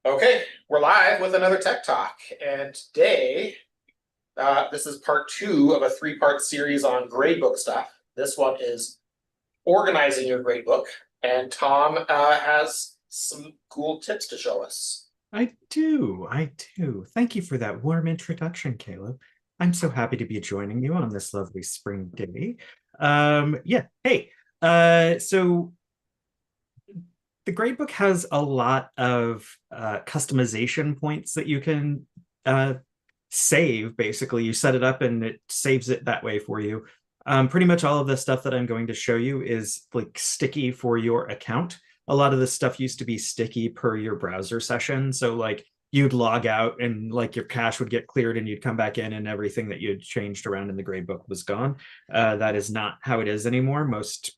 Okay, we're live with another Tech Talk, and today this is part two of a three-part series on gradebook stuff. This one is organizing your gradebook, and Tom has some cool tips to show us. I do. Thank you for that warm introduction, Caleb. I'm so happy to be joining you on this lovely spring day. Yeah, hey, so the gradebook has a lot of customization points that you can save. Basically, you set it up and it saves it that way for you. Pretty much all of the stuff that I'm going to show you is like sticky for your account. A lot of this stuff used to be sticky per your browser session. So like you'd log out and like your cache would get cleared and you'd come back in and everything that you'd changed around in the gradebook was gone. That is not how it is anymore.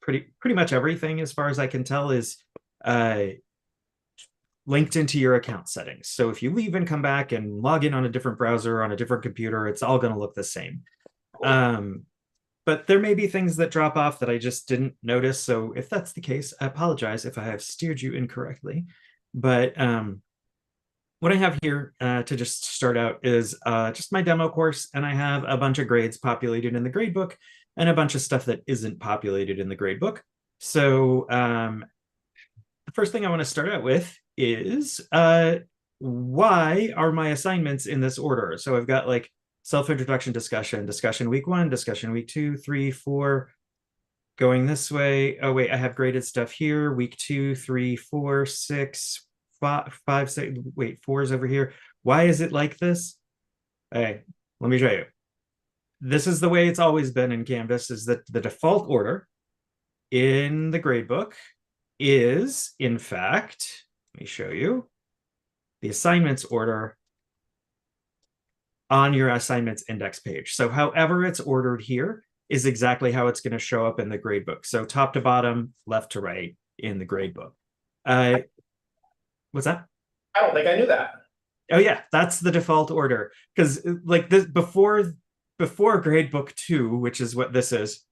Pretty much everything, as far as I can tell, is uh, linked into your account settings. So if you leave and come back and log in on a different browser on a different computer, it's all going to look the same. Cool. But there may be things that drop off that I just didn't notice. So if that's the case, I apologize if I have steered you incorrectly. But what I have here to just start out is just my demo course, and I have a bunch of grades populated in the gradebook and a bunch of stuff that isn't populated in the gradebook. So the first thing I want to start out with is why are my assignments in this order? So I've got like self-introduction discussion week 1, discussion week 2, 3, 4, going this way. Oh wait, I have graded stuff here. Week 2, 3, 4, 6, 5, 6. Wait, 4 is over here. Why is it like this? Hey, let me show you. This is the way it's always been in Canvas, is that the default order in the gradebook is, in fact, let me show you, the assignments order on your assignments index page. So however it's ordered here is exactly how it's going to show up in the gradebook. So top to bottom, left to right in the gradebook. What's that? I don't think I knew that. Oh yeah, that's the default order. Because like this before gradebook 2, which is what this is.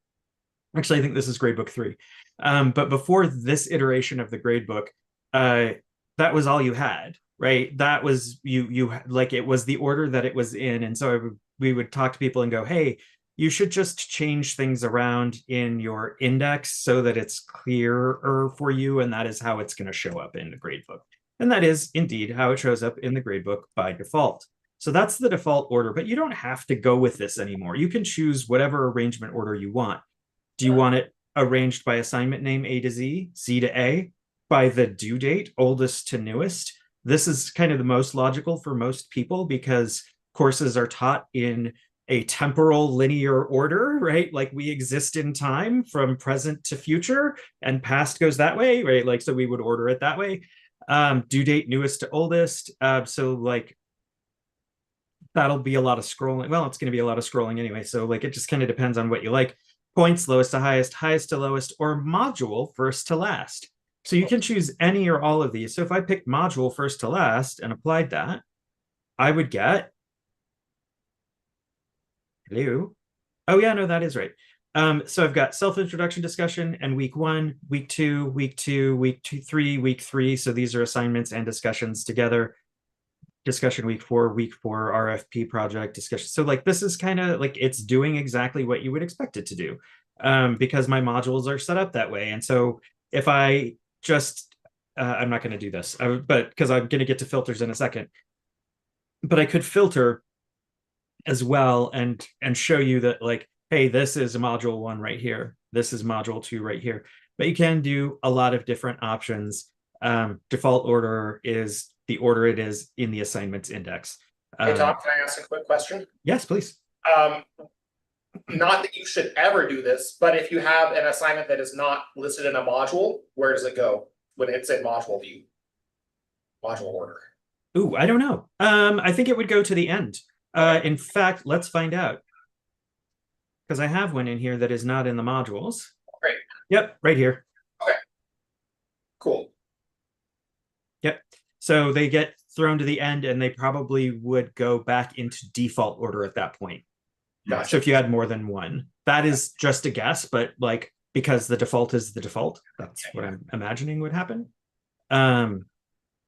Actually, I think this is gradebook 3. But before this iteration of the gradebook, that was all you had, right? That was you like it was the order that it was in. And so we would talk to people and go, hey, you should just change things around in your index so that it's clearer for you. And that is how it's going to show up in the gradebook. And that is indeed how it shows up in the gradebook by default. So that's the default order, but you don't have to go with this anymore. You can choose whatever arrangement order you want. Do you want it arranged by assignment name A to Z, Z to A, by the due date, oldest to newest? This is kind of the most logical for most people because courses are taught in a temporal linear order, right? Like we exist in time from present to future, and past goes that way, right? Like, so we would order it that way. Due date, newest to oldest. So like that'll be a lot of scrolling. Well, it's going to be a lot of scrolling anyway. So like it just kind of depends on what you like. Points, lowest to highest, highest to lowest, or module first to last. So you can choose any or all of these. So if I picked module first to last and applied that, I would get, hello. Oh yeah, no, that is right. So I've got self-introduction discussion and week 1, week 2, week 2, week 2, 3, week 3. So these are assignments and discussions together. Discussion week 4, RFP project discussion. So like this is kind of like it's doing exactly what you would expect it to do, because my modules are set up that way. And so if I just, I'm not going to do this, but because I'm going to get to filters in a second, but I could filter as well and show you that like, hey, this is a module 1 right here. This is module 2 right here. But you can do a lot of different options. Default order is the order it is in the assignments index. Hey, Tom, can I ask a quick question? Yes, please. Not that you should ever do this, but if you have an assignment that is not listed in a module, where does it go when it's in module view? Module order. Ooh, I don't know. I think it would go to the end. In fact, let's find out. Because I have one in here that is not in the modules. Great. Yep, right here. Okay. Cool. Yep. So they get thrown to the end and they probably would go back into default order at that point. Gotcha. So if you had more than one, that is just a guess, but like because the default is the default, that's what I'm imagining would happen.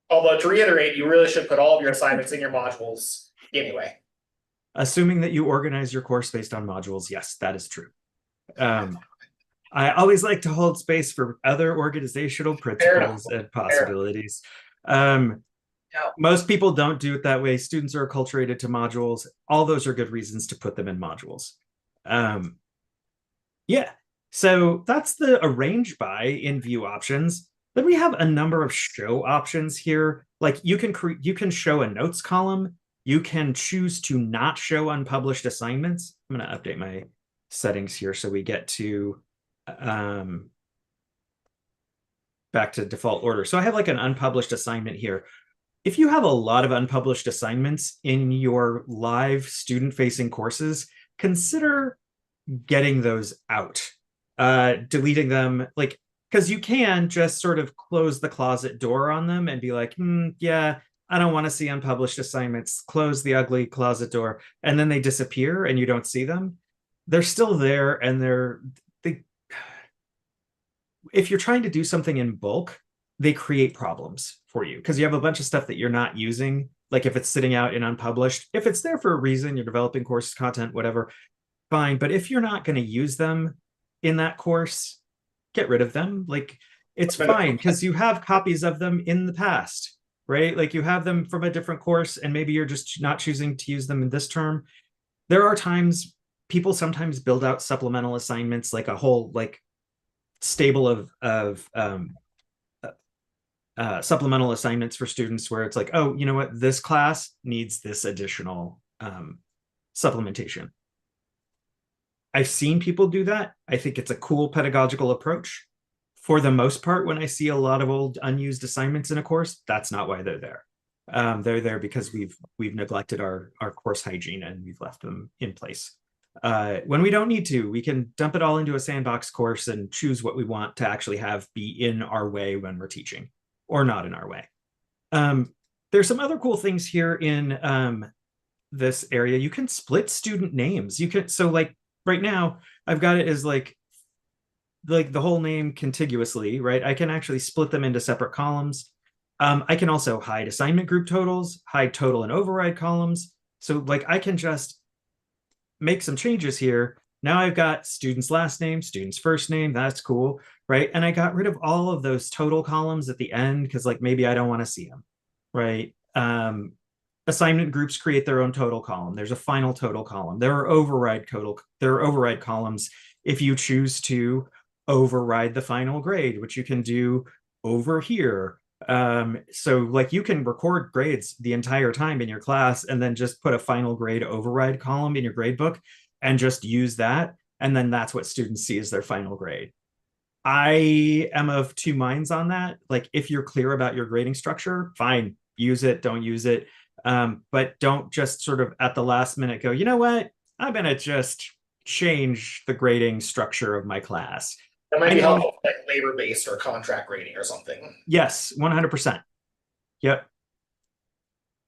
Although to reiterate, you really should put all of your assignments in your modules anyway. Assuming that you organize your course based on modules, yes, that is true. I always like to hold space for other organizational principles and possibilities. Most people don't do it that way. Students are acculturated to modules. All those are good reasons to put them in modules. Yeah, so that's the arrange by in view options. Then we have a number of show options here. Like you can show a notes column. You can choose to not show unpublished assignments. I'm going to update my settings here so we get to back to default order. So I have like an unpublished assignment here. If you have a lot of unpublished assignments in your live student-facing courses, consider getting those out, deleting them, like, because you can just sort of close the closet door on them and be like, yeah, I don't want to see unpublished assignments, close the ugly closet door, and then they disappear and you don't see them. They're still there, and if you're trying to do something in bulk, they create problems for you because you have a bunch of stuff that you're not using. Like if it's sitting out in unpublished, if it's there for a reason, you're developing course content, whatever, fine. But if you're not going to use them in that course, get rid of them. Like it's fine because you have copies of them in the past, right? Like you have them from a different course and maybe you're just not choosing to use them in this term. There are times people sometimes build out supplemental assignments, like a whole like stable of supplemental assignments for students where it's like, oh, you know what, this class needs this additional supplementation. I've seen people do that. I think it's a cool pedagogical approach. For the most part, when I see a lot of old unused assignments in a course, that's not why they're there. They're there because we've neglected our course hygiene and we've left them in place. When we don't need to, we can dump it all into a sandbox course and choose what we want to actually have be in our way when we're teaching or not in our way. There's some other cool things here in this area. You can split student names. You can, so like right now, I've got it as like the whole name contiguously, right? I can actually split them into separate columns. I can also hide assignment group totals, hide total and override columns. So like I can just make some changes here. Now I've got student's last name, student's first name. That's cool, right? And I got rid of all of those total columns at the end because like maybe I don't want to see them, right? Assignment groups create their own total column. There's a final total column. There are override columns if you choose to override the final grade, which you can do over here. So like you can record grades the entire time in your class and then just put a final grade override column in your gradebook and just use that. And then that's what students see as their final grade. I am of two minds on that. Like if you're clear about your grading structure, fine, use it, don't use it. But don't just sort of at the last minute go, you know what, I'm going to just change the grading structure of my class. That might be helpful, like labor-based or contract grading or something. Yes, 100%. Yep.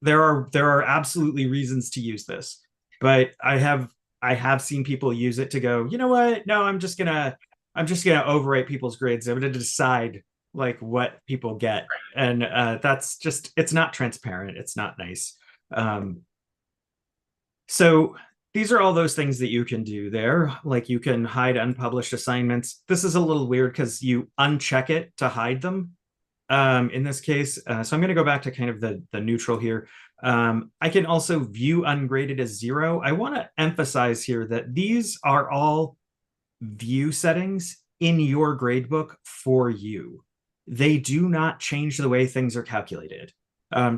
There are absolutely reasons to use this, but I have seen people use it to go, you know what? No, I'm just gonna overwrite people's grades. I'm gonna decide like what people get, and that's just, it's not transparent. It's not nice. So these are all those things that you can do there. Like you can hide unpublished assignments. This is a little weird because you uncheck it to hide them. In this case, so I'm going to go back to kind of the neutral here. I can also view ungraded as 0. I want to emphasize here that these are all view settings in your gradebook for you. They do not change the way things are calculated.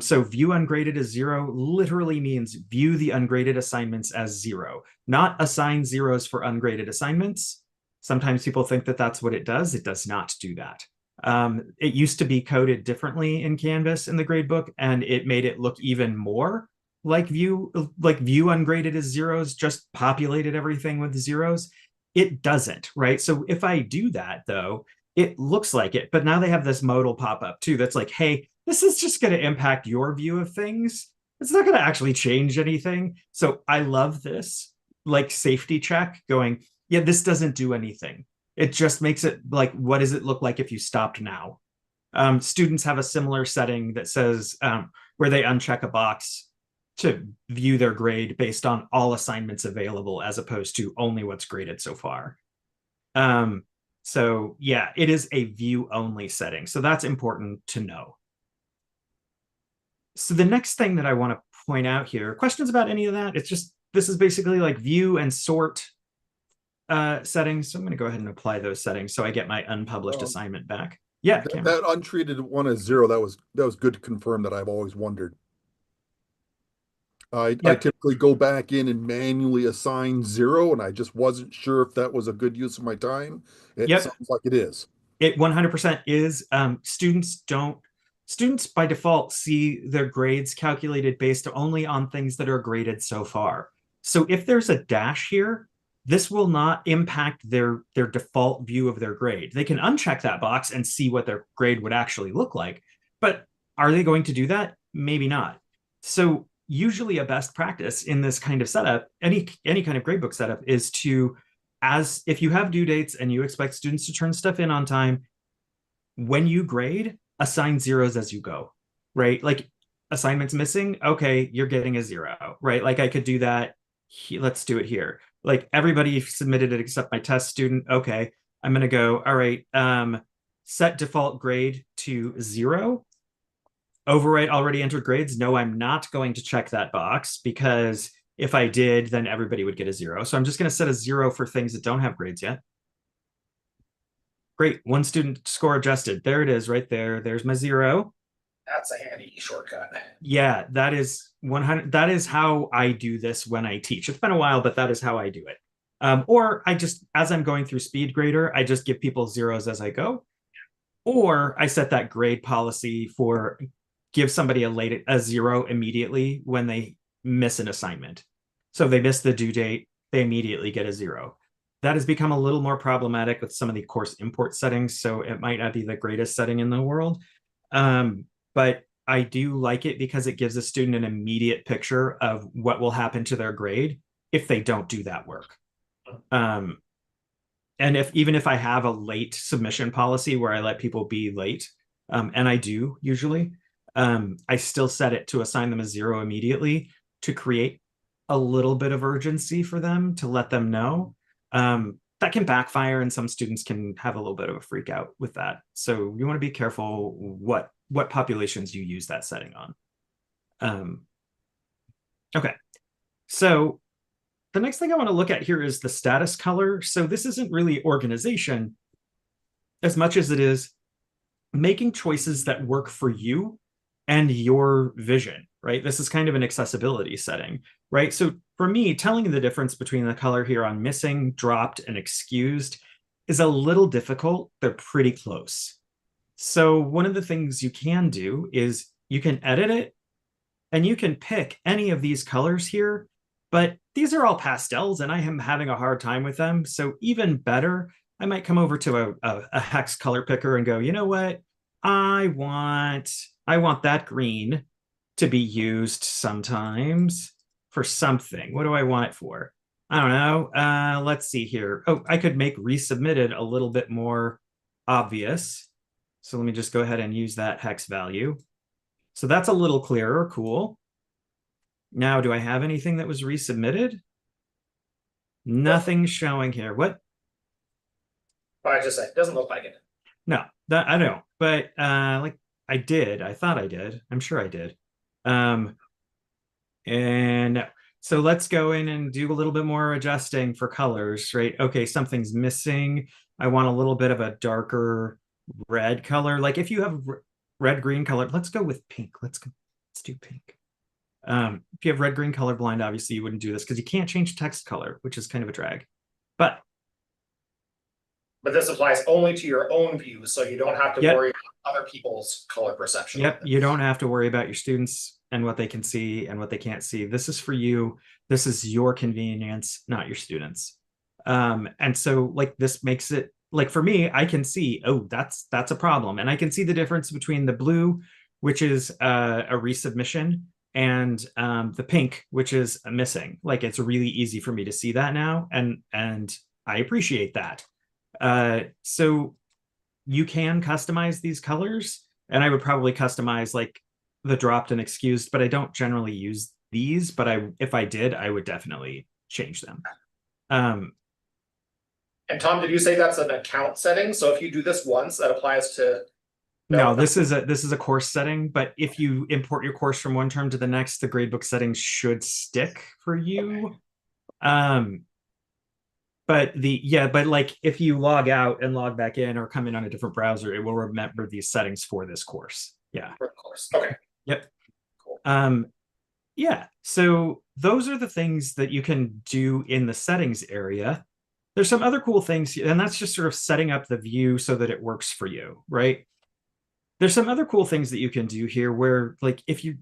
So view ungraded as 0 literally means view the ungraded assignments as 0, not assign zeros for ungraded assignments. Sometimes people think that that's what it does. It does not do that. It used to be coded differently in Canvas in the gradebook, and it made it look even more like view ungraded as zeros, just populated everything with zeros. It doesn't, right? So if I do that though, it looks like it, but now they have this modal pop up too. That's like, hey, this is just going to impact your view of things. It's not going to actually change anything. So I love this like safety check going, yeah, this doesn't do anything. It just makes it like, what does it look like if you stopped now? Students have a similar setting that says where they uncheck a box to view their grade based on all assignments available as opposed to only what's graded so far. So yeah, it is a view only setting. So that's important to know. So the next thing that I want to point out here, questions about any of that? It's just, this is basically like view and sort settings. So I'm going to go ahead and apply those settings so I get my unpublished assignment back. Yeah, Cameron. That untreated one is 0. That was good to confirm that I've always wondered. I Yep. typically go back in and manually assign 0, and I just wasn't sure if that was a good use of my time. It Yep. sounds like it is. It 100% is. Students by default see their grades calculated based only on things that are graded so far. So if there's a dash here, this will not impact their default view of their grade. They can uncheck that box and see what their grade would actually look like. But are they going to do that? Maybe not. So usually a best practice in this kind of setup, any kind of gradebook setup, is to, as if you have due dates and you expect students to turn stuff in on time, when you grade, assign zeros as you go, right? Like assignments missing, okay, you're getting a 0, right? Like I could do that. Let's do it here. Like everybody submitted it except my test student. Okay, I'm gonna go, all right, set default grade to 0. Overwrite already entered grades. No, I'm not going to check that box because if I did, then everybody would get a 0. So I'm just going to set a 0 for things that don't have grades yet. Great. One student score adjusted. There it is right there. There's my 0. That's a handy shortcut. Yeah, that is 100. That is how I do this when I teach. It's been a while, but that is how I do it. Or I just, as I'm going through SpeedGrader, I just give people zeros as I go. Or I set that grade policy for give somebody a 0 immediately when they miss an assignment. So if they miss the due date, they immediately get a 0. That has become a little more problematic with some of the course import settings, so it might not be the greatest setting in the world. But I do like it because it gives a student an immediate picture of what will happen to their grade if they don't do that work. And even if I have a late submission policy where I let people be late, and I do usually, I still set it to assign them a 0 immediately to create a little bit of urgency for them to let them know. That can backfire and some students can have a little bit of a freak out with that. So you want to be careful what populations you use that setting on. Okay, so the next thing I want to look at here is the status color. So this isn't really organization as much as it is making choices that work for you and your vision, right? This is kind of an accessibility setting, right? So for me, telling the difference between the color here on missing, dropped, and excused is a little difficult. They're pretty close. So one of the things you can do is you can edit it and you can pick any of these colors here, but these are all pastels and I am having a hard time with them. So even better, I might come over to a hex color picker and go, you know what? I want that green to be used sometimes for something. What do I want it for? I don't know. Let's see here. Oh, I could make resubmitted a little bit more obvious. So let me just go ahead and use that hex value. So that's a little clearer. Cool. Now, do I have anything that was resubmitted? Nothing showing here. What? But I just said, it doesn't look like it. No, that I don't. But like I did. I thought I did. I'm sure I did. And so let's go in and do a little bit more adjusting for colors, right? Okay, something's missing. I want a little bit of a darker red color. Like if you have red green color, let's go with pink. Let's do pink. If you have red green color blind, obviously you wouldn't do this because you can't change text color, which is kind of a drag. But this applies only to your own view, so you don't have to worry about other people's color perception. Yep, you don't have to worry about your students and what they can see and what they can't see. This is for you. This is your convenience, not your students. And so like this makes it, like for me, I can see, oh, that's a problem. And I can see the difference between the blue, which is a resubmission, and the pink, which is a missing. Like it's really easy for me to see that now. And I appreciate that. So you can customize these colors, and I would probably customize like the dropped and excused, but I don't generally use these, but if I did, I would definitely change them. And Tom, did you say that's an account setting? So if you do this once, that applies to. No, this is a course setting, but if you import your course from one term to the next, the gradebook settings should stick for you. But like if you log out and log back in or come in on a different browser, it will remember these settings for this course. Yeah. For the course. Okay. Yep. Cool. Yeah. So those are the things that you can do in the settings area. There's some other cool things, and that's just sort of setting up the view so that it works for you, right? There's some other cool things that you can do here where like if you're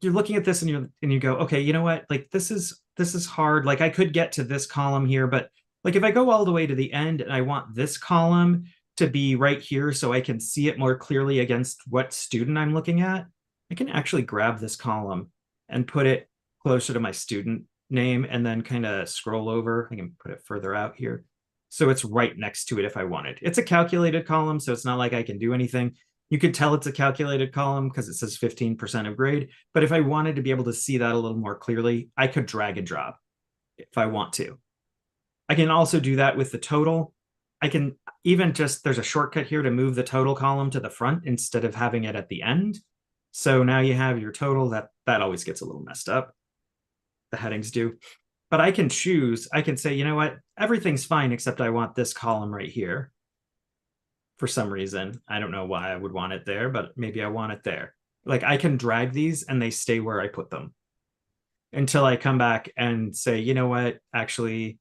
looking at this and you go, okay, you know what, like this is hard, like I could get to this column here, but like if I go all the way to the end and I want this column to be right here so I can see it more clearly against what student I'm looking at, I can actually grab this column and put it closer to my student name and then kind of scroll over. I can put it further out here so it's right next to it if I wanted. It's a calculated column, so it's not like I can do anything. You could tell it's a calculated column because it says 15% of grade. But if I wanted to be able to see that a little more clearly, I could drag and drop if I want to. I can also do that with the total. I can even there's a shortcut here to move the total column to the front instead of having it at the end. So now you have your total. That always gets a little messed up. The headings do. But I can choose. I can say, you know what? Everything's fine except I want this column right here. For some reason, I don't know why I would want it there, but maybe I want it there. Like I can drag these and they stay where I put them until I come back and say, you know what, actually,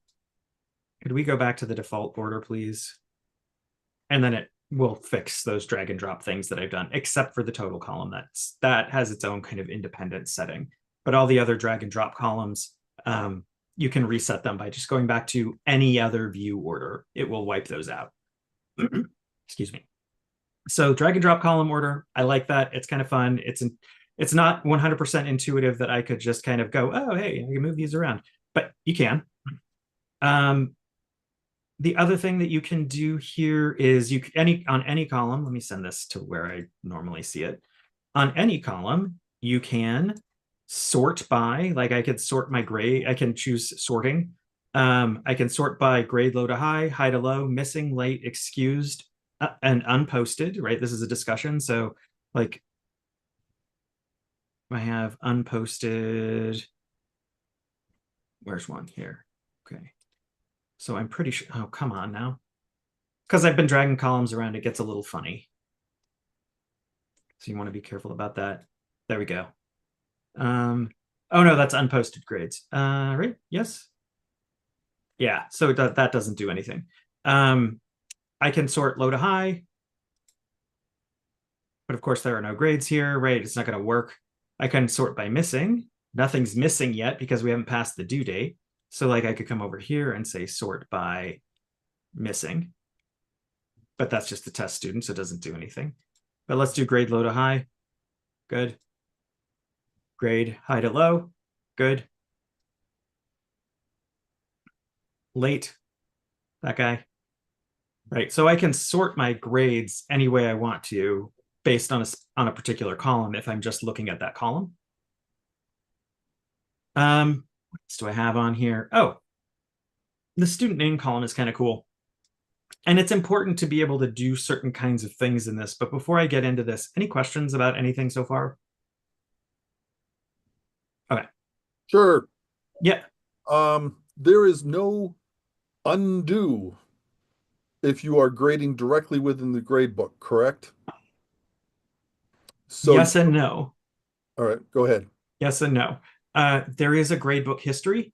could we go back to the default order, please? And then it will fix those drag and drop things that I've done, except for the total column. That has its own kind of independent setting. But all the other drag and drop columns, you can reset them by just going back to any other view order. It will wipe those out. Excuse me. So drag and drop column order, I like that. It's kind of fun. It's not 100% intuitive that I could just kind of go, oh, hey, I can move these around, but you can. The other thing that you can do here is on any column, let me send this to where I normally see it. On any column, you can sort by, like I could sort my grade, I can choose sorting. I can sort by grade low to high to low, missing, late, excused, and unposted, right? This is a discussion. So like I have unposted. Where's one here? Okay. So I'm pretty sure, oh, come on now. Because I've been dragging columns around, it gets a little funny. So you want to be careful about that. There we go. Oh no, that's unposted grades. Right? Yes. Yeah, so that doesn't do anything. I can sort low to high, but of course there are no grades here, right? It's not going to work. I can sort by missing. Nothing's missing yet because we haven't passed the due date. So like I could come over here and say sort by missing, but that's just a test student, so it doesn't do anything. But let's do grade low to high. Good. Grade high to low. Good. Late. That guy. Right, so I can sort my grades any way I want to based on a particular column if I'm just looking at that column. What else do I have on here? Oh, the student name column is kind of cool. And it's important to be able to do certain kinds of things in this. But before I get into this, any questions about anything so far? Okay. Sure. Yeah. There is no undo if you are grading directly within the gradebook, correct? So yes and no. All right, go ahead. Yes and no. There is a gradebook history.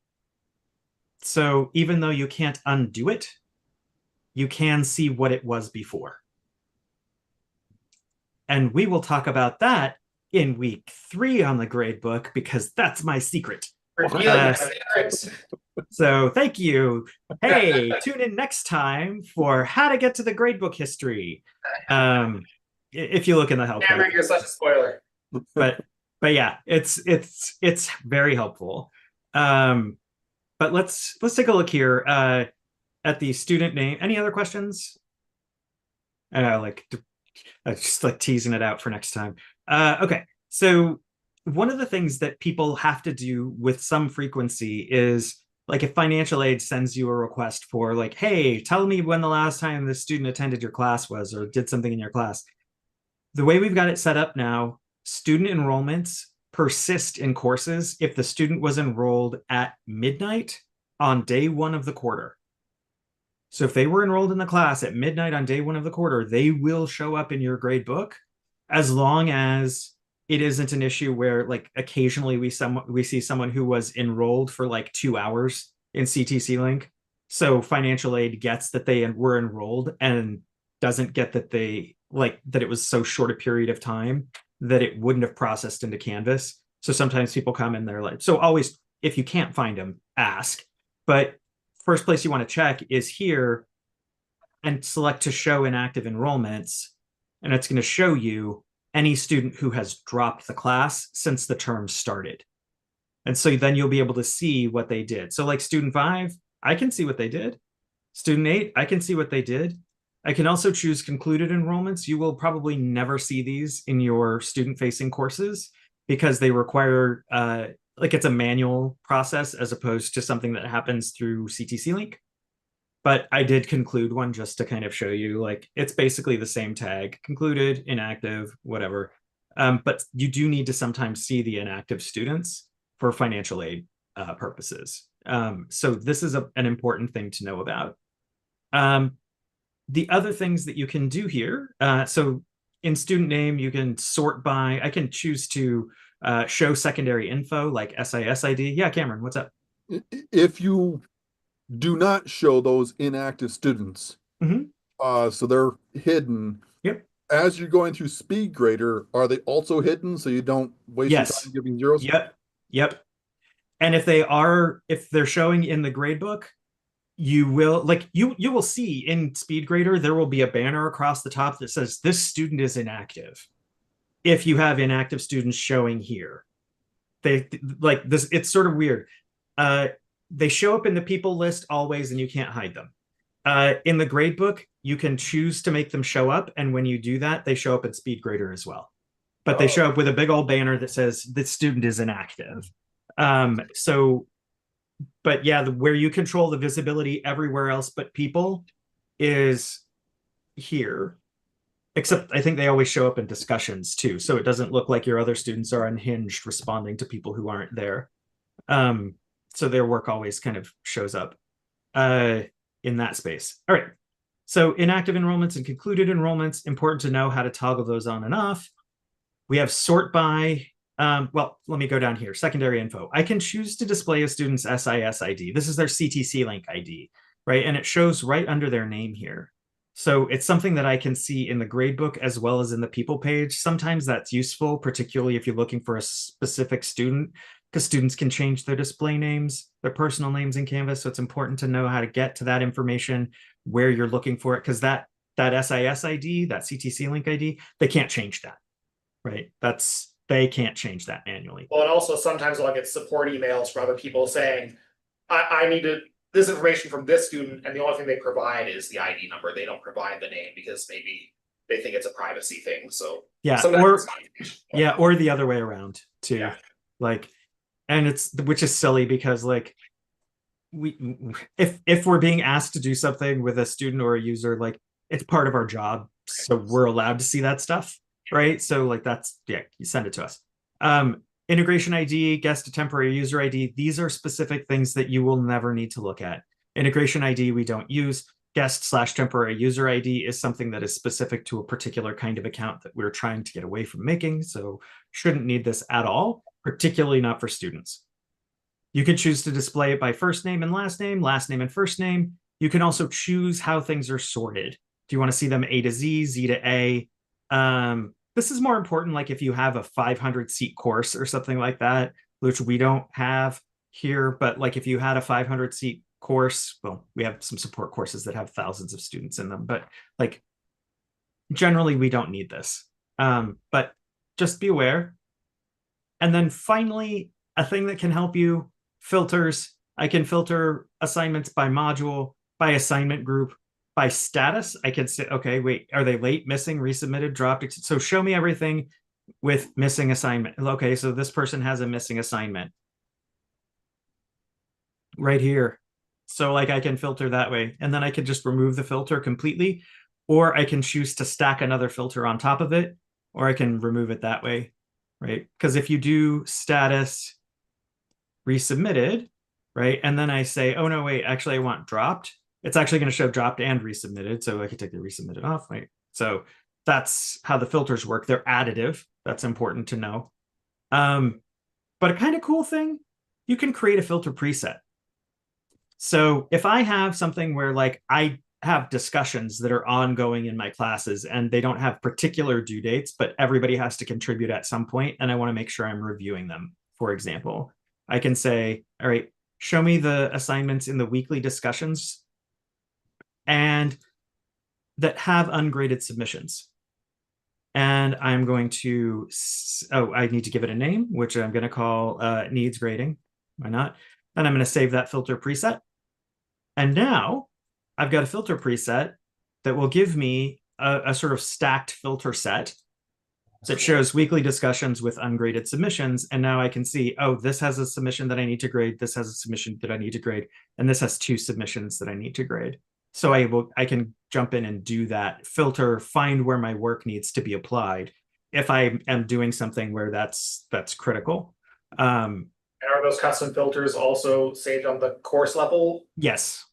So even though you can't undo it, you can see what it was before. And we will talk about that in week 3 on the gradebook because that's my secret. So thank you. Hey, tune in next time for how to get to the gradebook history. If you look in the help. Cameron, you're such a spoiler. But yeah, it's very helpful. But let's take a look here at the student name. Any other questions? And I just like teasing it out for next time. Okay, so one of the things that people have to do with some frequency is like if financial aid sends you a request for like, hey, tell me when the last time the student attended your class was or did something in your class. The way we've got it set up now, student enrollments persist in courses if the student was enrolled at midnight on day one of the quarter. So if they were enrolled in the class at midnight on day one of the quarter, they will show up in your grade book as long as it isn't an issue where like occasionally we see someone who was enrolled for like 2 hours in CTC Link. So financial aid gets that they were enrolled and doesn't get that they like that it was so short a period of time that it wouldn't have processed into Canvas. So sometimes people come in there like, so always, if you can't find them, ask. But first place you want to check is here and select to show inactive enrollments. And it's going to show you any student who has dropped the class since the term started. And so then you'll be able to see what they did. So like student 5, I can see what they did. Student 8, I can see what they did. I can also choose concluded enrollments. You will probably never see these in your student-facing courses because they require, like it's a manual process as opposed to something that happens through CTC Link. But I did conclude one just to kind of show you, like, it's basically the same tag, concluded, inactive, whatever. But you do need to sometimes see the inactive students for financial aid purposes. So this is an important thing to know about. The other things that you can do here, so in student name, you can sort by, I can choose to show secondary info like SIS ID. Yeah, Cameron, what's up? If you do not show those inactive students, so they're hidden. Yep. As you're going through SpeedGrader, are they also hidden so you don't waste your time giving zeros? Yep. And if they're showing in the gradebook, you will you will see in SpeedGrader there will be a banner across the top that says this student is inactive. If you have inactive students showing here, they like this. It's sort of weird. They show up in the people list always, and you can't hide them. In the gradebook, you can choose to make them show up, and when you do that, they show up in SpeedGrader as well. But they show up with a big old banner that says this student is inactive. But yeah, where you control the visibility everywhere else but people is here. Except I think they always show up in discussions too. So it doesn't look like your other students are unhinged responding to people who aren't there. So their work always kind of shows up in that space. All right. So inactive enrollments and concluded enrollments, important to know how to toggle those on and off. We have sort by. Well, let me go down here. Secondary info. I can choose to display a student's SIS ID. This is their CTC Link ID, right? And it shows right under their name here. So it's something that I can see in the gradebook as well as in the people page. Sometimes that's useful, particularly if you're looking for a specific student, because students can change their display names, their personal names in Canvas. So it's important to know how to get to that information where you're looking for it, because that SIS ID, that CTC Link ID, they can't change that, right? They can't change that manually. Well, and also sometimes I'll get support emails from other people saying, I need this information from this student, and the only thing they provide is the ID number. They don't provide the name because maybe they think it's a privacy thing. So yeah, or the other way around too. Yeah. Like, and which is silly because like if we're being asked to do something with a student or a user, like it's part of our job, so we're allowed to see that stuff. Right. So like you send it to us. Integration ID, guest to temporary user ID. These are specific things that you will never need to look at. Integration ID we don't use. Guest/temporary user ID is something that is specific to a particular kind of account that we're trying to get away from making. So shouldn't need this at all, particularly not for students. You can choose to display it by first name and last name and first name. You can also choose how things are sorted. Do you want to see them A to Z, Z to A? This is more important, like if you have a 500 seat course or something like that, which we don't have here, but like if you had a 500 seat course, well, we have some support courses that have thousands of students in them, but like generally we don't need this. But just be aware. And then finally, a thing that can help you, filters. I can filter assignments by module, by assignment group. by status, I can say, okay, wait, are they late, missing, resubmitted, dropped? So show me everything with missing assignment. Okay, so this person has a missing assignment right here. So like I can filter that way, and then I can just remove the filter completely, or I can choose to stack another filter on top of it, or I can remove it that way, right? Because if you do status resubmitted, right, and then I say, oh no, wait, actually I want dropped, it's actually going to show dropped and resubmitted. So I can take the resubmitted off, right? So that's how the filters work. They're additive. That's important to know. But a kind of cool thing, you can create a filter preset. So if I have something where like I have discussions that are ongoing in my classes and they don't have particular due dates, but everybody has to contribute at some point, and I want to make sure I'm reviewing them, for example, I can say, all right, show me the assignments in the weekly discussions and that have ungraded submissions. And I'm going to, oh, I need to give it a name, which I'm going to call needs grading. Why not? And I'm going to save that filter preset. And now I've got a filter preset that will give me a sort of stacked filter set that shows weekly discussions with ungraded submissions. And now I can see, oh, this has a submission that I need to grade. This has a submission that I need to grade. And this has 2 submissions that I need to grade. So I can jump in and do that filter, find where my work needs to be applied if I am doing something where that's critical. And are those custom filters also saved on the course level? Yes.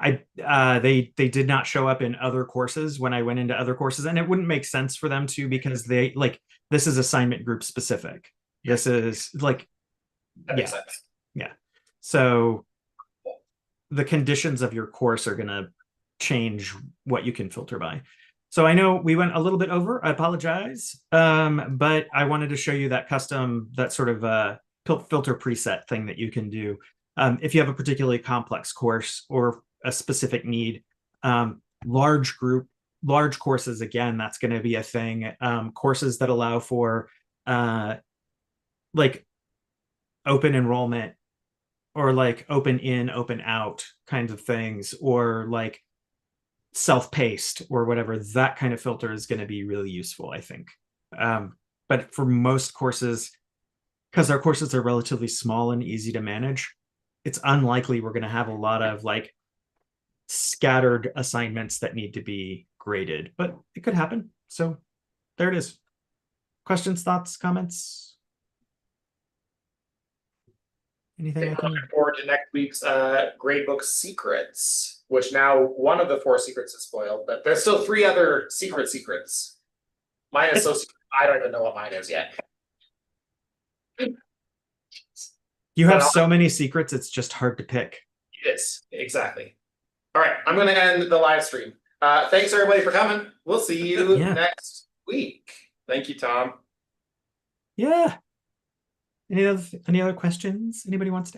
They did not show up in other courses when I went into other courses, and it wouldn't make sense for them to, because they like, this is assignment group specific. This is like, That makes sense. Yeah. So the conditions of your course are going to change what you can filter by. So I know we went a little bit over, I apologize. But I wanted to show you that custom, that sort of filter preset thing that you can do. If you have a particularly complex course or a specific need, large courses, again, that's going to be a thing. Courses that allow for like open enrollment, or like open in, open out kinds of things, or like self-paced or whatever, that kind of filter is going to be really useful, I think. But for most courses, because our courses are relatively small and easy to manage, it's unlikely we're going to have a lot of like scattered assignments that need to be graded, but it could happen. So there it is. Questions, thoughts, comments? Anything I can... Looking forward to next week's Gradebook secrets, which now one of the 4 secrets is spoiled, but there's still 3 other secrets. Mine is so secret, I don't even know what mine is yet. You have so many secrets, it's just hard to pick. It is, exactly. All right, I'm going to end the live stream. Thanks everybody for coming. We'll see you next week. Thank you, Tom. Yeah. Any other questions anybody wants to